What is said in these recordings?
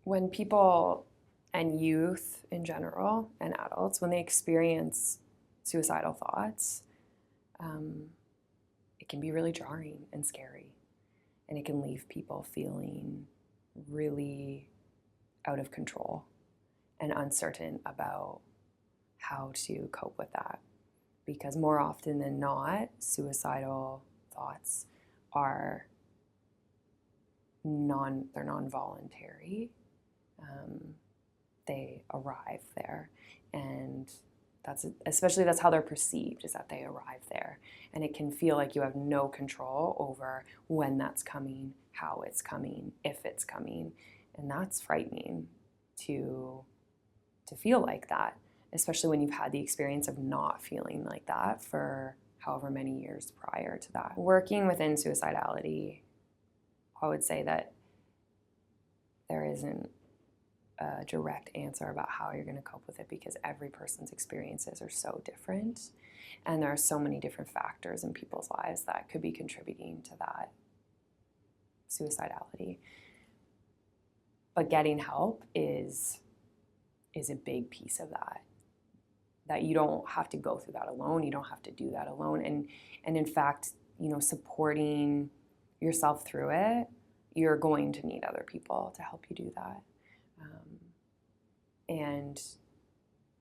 When people and youth in general and adults, when they experience suicidal thoughts, it can be really jarring and scary. And it can leave people feeling really out of control and uncertain about how to cope with that. Because more often than not, suicidal thoughts are they're non-voluntary. They arrive there, and that's how they're perceived, is that they arrive there. And it can feel like you have no control over when that's coming, how it's coming, if it's coming. And that's frightening to feel like that, especially when you've had the experience of not feeling like that for however many years prior to that. Working within suicidality, I would say that there isn't a direct answer about how you're going to cope with it, because every person's experiences are so different, and there are so many different factors in people's lives that could be contributing to that suicidality. But getting help is a big piece of that you don't have to go through that alone. You don't have to do that alone. And in fact, supporting yourself through it, you're going to need other people to help you do that. And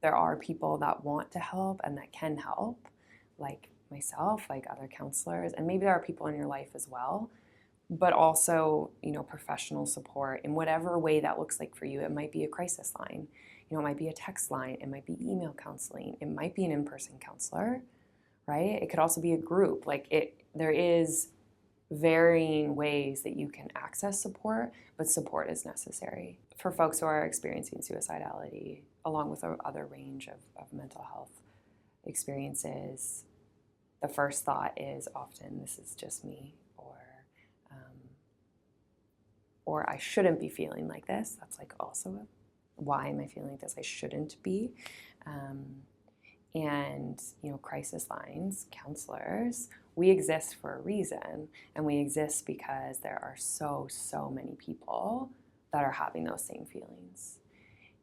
there are people that want to help and that can help, like myself, like other counselors, and maybe there are people in your life as well, but also, professional support in whatever way that looks like for you. It might be a crisis line, it might be a text line, it might be email counseling, it might be an in-person counselor, right? It could also be a group. There is varying ways that you can access support, but support is necessary. For folks who are experiencing suicidality, along with other range of mental health experiences, the first thought is often, this is just me, or I shouldn't be feeling like this. That's also why am I feeling like this? I shouldn't be. And crisis lines, counselors, we exist for a reason, and we exist because there are so many people that are having those same feelings.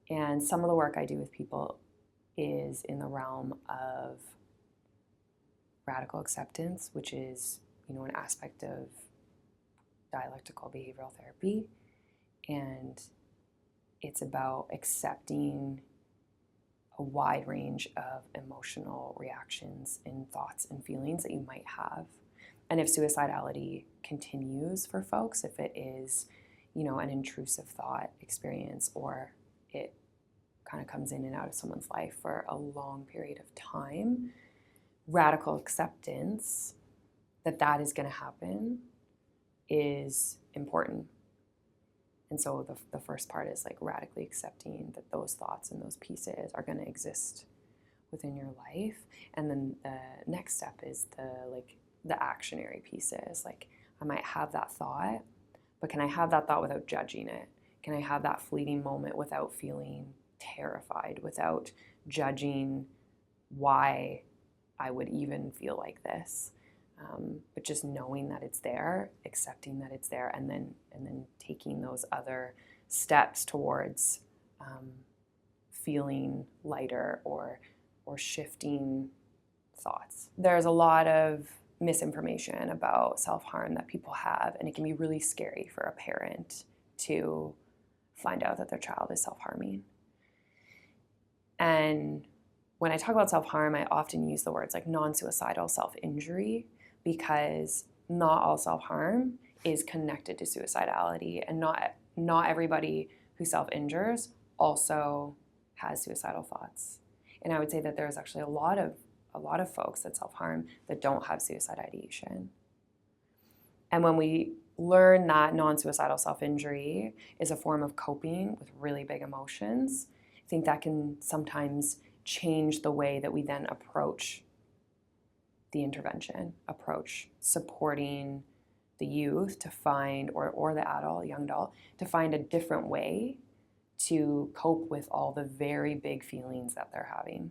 And some of the work I do with people is in the realm of radical acceptance, which is an aspect of dialectical behavioral therapy, and it's about accepting a wide range of emotional reactions and thoughts and feelings that you might have. And if suicidality continues for folks, if it is, an intrusive thought experience, or it kind of comes in and out of someone's life for a long period of time, radical acceptance that is going to happen is important. And so the first part is radically accepting that those thoughts and those pieces are going to exist within your life. And then the next step is the actionary pieces. I might have that thought, but can I have that thought without judging it? Can I have that fleeting moment without feeling terrified, without judging why I would even feel like this? But just knowing that it's there, accepting that it's there, and then taking those other steps towards feeling lighter or shifting thoughts. There's a lot of misinformation about self-harm that people have, and it can be really scary for a parent to find out that their child is self-harming. And when I talk about self-harm, I often use the words non-suicidal self-injury, because not all self-harm is connected to suicidality, and not everybody who self-injures also has suicidal thoughts. And I would say that there's actually a lot of folks that self-harm that don't have suicide ideation. And when we learn that non-suicidal self-injury is a form of coping with really big emotions, I think that can sometimes change the way that we then approach the intervention, approach supporting the youth to find, or the adult, young adult, to find a different way to cope with all the very big feelings that they're having.